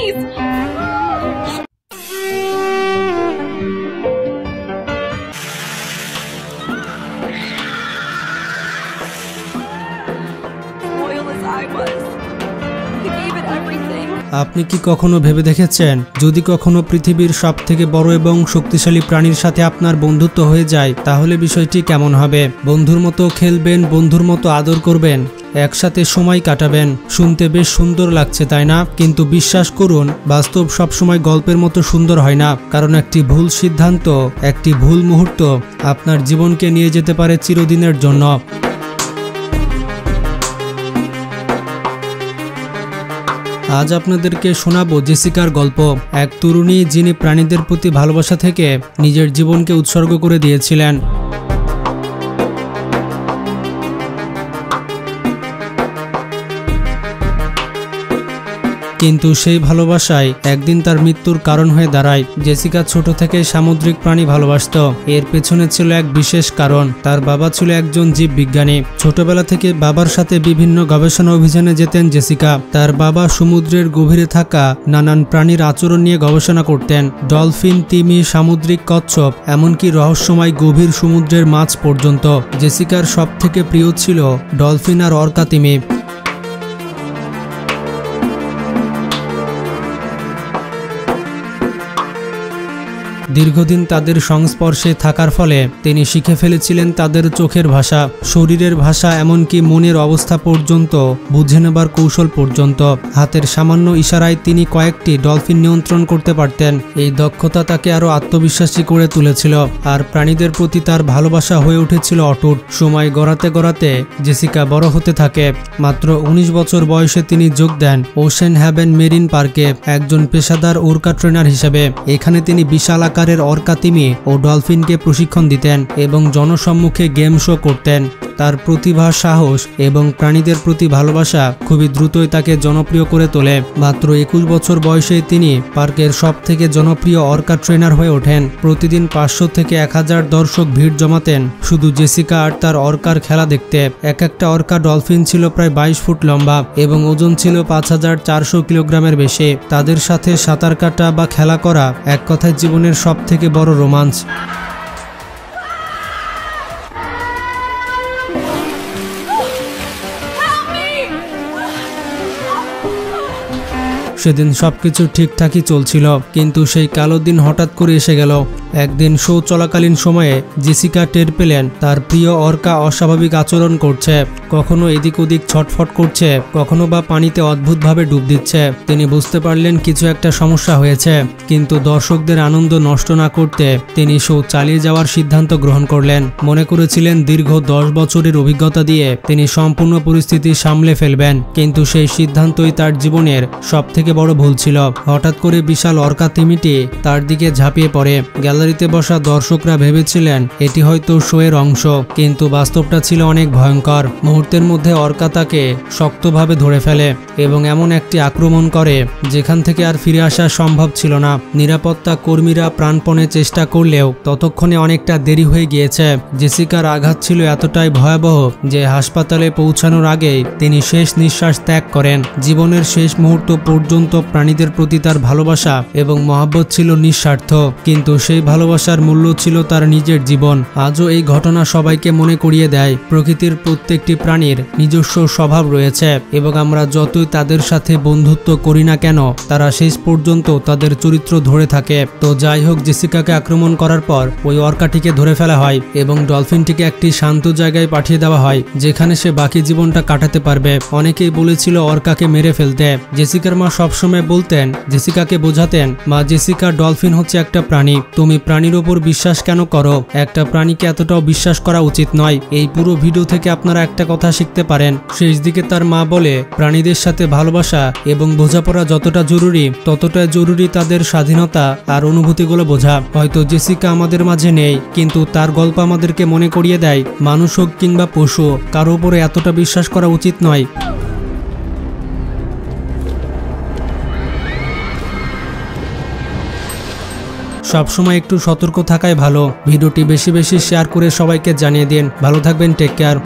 Please. আপনি কি কখনো ভেবে দেখেছেন, যদি কখনো পৃথিবীর সবথেকে বড় এবং শক্তিশালী প্রাণীর সাথে আপনার বন্ধুত্ব হয়ে যায়, তাহলে বিষয়টি কেমন হবে? বন্ধুর মতো খেলবেন, বন্ধুর মতো আদর করবেন, একসাথে সময় কাটাবেন। শুনতে বেশ সুন্দর লাগছে, তাই না? কিন্তু বিশ্বাস করুন, বাস্তব সবসময় গল্পের মতো সুন্দর হয় না। কারণ একটি ভুল সিদ্ধান্ত, একটি ভুল মুহূর্ত আপনার জীবনকে নিয়ে যেতে পারে চিরদিনের জন্য। আজ আপনাদেরকে শোনাবো জেসিকার গল্প, এক তরুণী যিনি প্রাণীদের প্রতি ভালোবাসা থেকে নিজের জীবনকে উৎসর্গ করে দিয়েছিলেন। কিন্তু সেই ভালোবাসায় একদিন তার মৃত্যুর কারণ হয়ে দাঁড়ায়। জেসিকা ছোট থেকে সামুদ্রিক প্রাণী ভালোবাসত। এর পেছনে ছিল এক বিশেষ কারণ। তার বাবা ছিল একজন জীববিজ্ঞানী। ছোটবেলা থেকে বাবার সাথে বিভিন্ন গবেষণা অভিযানে যেতেন জেসিকা। তার বাবা সমুদ্রের গভীরে থাকা নানান প্রাণীর আচরণ নিয়ে গবেষণা করতেন। ডলফিন, তিমি, সামুদ্রিক কচ্ছপ, এমনকি রহস্যময় গভীর সমুদ্রের মাছ পর্যন্ত। জেসিকার সবথেকে প্রিয় ছিল ডলফিন আর অর্কা তিমি। দীর্ঘদিন তাদের সংস্পর্শে থাকার ফলে তিনি শিখে ফেলেছিলেন তাদের চোখের ভাষা, শরীরের ভাষা, এমনকি মনের অবস্থা পর্যন্ত বুঝে নেবার কৌশল পর্যন্ত। হাতের সামান্য ইশারায় তিনি কয়েকটি ডলফিন নিয়ন্ত্রণ করতে পারতেন। এই দক্ষতা তাকে আরও আত্মবিশ্বাসী করে তুলেছিল, আর প্রাণীদের প্রতি তার ভালোবাসা হয়ে উঠেছিল অটুট। সময় গড়াতে গড়াতে জেসিকা বড় হতে থাকে। মাত্র 19 বছর বয়সে তিনি যোগ দেন ওশেন হ্যাভেন মেরিন পার্কে একজন পেশাদার ওরকা ট্রেনার হিসেবে। এখানে তিনি বিশাল আকারের অর্কা তিমি ও ডলফিনকে প্রশিক্ষণ দিতেন এবং জনসম্মুখে গেম শো করতেন। তার প্রতিভা, সাহস এবং প্রাণীদের প্রতি ভালোবাসা খুবই দ্রুতই তাকে জনপ্রিয় করে তোলে। মাত্র 21 বছর বয়সে তিনি পার্কের সবথেকে জনপ্রিয় অর্কা ট্রেনার হয়ে ওঠেন। প্রতিদিন 500 থেকে 1000 দর্শক ভিড় জমাতেন শুধু জেসিকা আর তার অর্কার খেলা দেখতে। এক একটা অর্কা ডলফিন ছিল প্রায় 22 ফুট লম্বা এবং ওজন ছিল 5400 কিলোগ্রামের বেশি। তাদের সাথে সাঁতার কাটা বা খেলা করা এক কথায় জীবনের সবথেকে বড় রোমাঞ্চ। সেদিন সবকিছু ঠিকঠাকই চলছিল, কিন্তু সেই কালো দিন হঠাৎ করে এসে গেল। একদিন শো চলাকালীন সময়ে জেসিকা টের পেলেন তার প্রিয় অর্কা অস্বাভাবিক আচরণ করছে। কখনো এদিক ওদিক ছটফট করছে, কখনো বা পানিতে অদ্ভুতভাবে ডুব দিচ্ছে। তিনি বুঝতে পারলেন কিছু একটা সমস্যা হয়েছে, কিন্তু দর্শকদের আনন্দ নষ্ট না করতে তিনি শো চালিয়ে যাওয়ার সিদ্ধান্ত গ্রহণ করলেন। মনে করেছিলেন দীর্ঘ 10 বছরের অভিজ্ঞতা দিয়ে তিনি সম্পূর্ণ পরিস্থিতি সামলে ফেলবেন, কিন্তু সেই সিদ্ধান্তই তার জীবনের সবথেকে বড় ভুল ছিল। হঠাৎ করে বিশাল অর্কা তিমিটি তার দিকে ঝাঁপিয়ে পড়ে। গ্যালারিতে বসা দর্শকরা ভেবেছিলেন এটি হয়তো শো এর অংশ, কিন্তু বাস্তবটা ছিল অনেক ভয়ঙ্কর। মুহূর্তের মধ্যে অর্কা তাকে শক্তভাবে ধরে ফেলে এবং এমন একটি আক্রমণ করে যেখান থেকে আর ফিরে আসা সম্ভব ছিল না। নিরাপত্তা কর্মীরা প্রাণপণে চেষ্টা করলেও ততক্ষণে অনেকটা দেরি হয়ে গিয়েছে। জেসিকার আঘাত ছিল এতটাই ভয়াবহ যে হাসপাতালে পৌঁছানোর আগেই তিনি শেষ নিঃশ্বাস ত্যাগ করেন। জীবনের শেষ মুহূর্ত পর্যন্ত প্রাণীদের প্রতি তার ভালোবাসা এবং মহব্বত ছিল নিঃস্বার্থ, কিন্তু সেই ভালোবাসার মূল্য ছিল তার নিজের জীবন। আজও এই ঘটনা সবাইকে মনে করিয়ে দেয় প্রকৃতির প্রত্যেকটি প্রাণীর নিজস্ব স্বভাব রয়েছে এবং আমরা যতই তাদের সাথে বন্ধুত্ব করি না কেন, তারা শেষ পর্যন্ত তাদের চরিত্র ধরে থাকে। তো যাই হোক, জেসিকাকে আক্রমণ করার পর ওই অর্কাটিকে ধরে ফেলা হয় এবং ডলফিনটিকে একটি শান্ত জায়গায় পাঠিয়ে দেওয়া হয় যেখানে সে বাকি জীবনটা কাটাতে পারবে। অনেকেই বলেছিল অর্কাকে মেরে ফেলতে। জেসিকার মা সবসময় বলতেন, জেসিকাকে বোঝাতেন, মা জেসিকা, ডলফিন হচ্ছে একটা প্রাণী, তুমি প্রাণীর ওপর বিশ্বাস কেন করো? একটা প্রাণীকে এতটাও বিশ্বাস করা উচিত নয়। এই পুরো ভিডিও থেকে আপনারা একটা কথা শিখতে পারেন। শেষ দিকে তার মা বলে, প্রাণীদের সাথে ভালোবাসা এবং বোঝাপড়া যতটা জরুরি, ততটাই জরুরি তাদের স্বাধীনতা আর অনুভূতিগুলো বোঝা। হয়তো জেসিকা আমাদের মাঝে নেই, কিন্তু তার গল্প আমাদেরকে মনে করিয়ে দেয় মানুষ হোক কিংবা পশু, কারো উপরে এতটা বিশ্বাস করা উচিত নয়। সবসময় একটু সতর্ক থাকাই ভালো। ভিডিওটি বেশি বেশি শেয়ার করে সবাইকে জানিয়ে দিন। ভালো থাকবেন, টেক কেয়ার।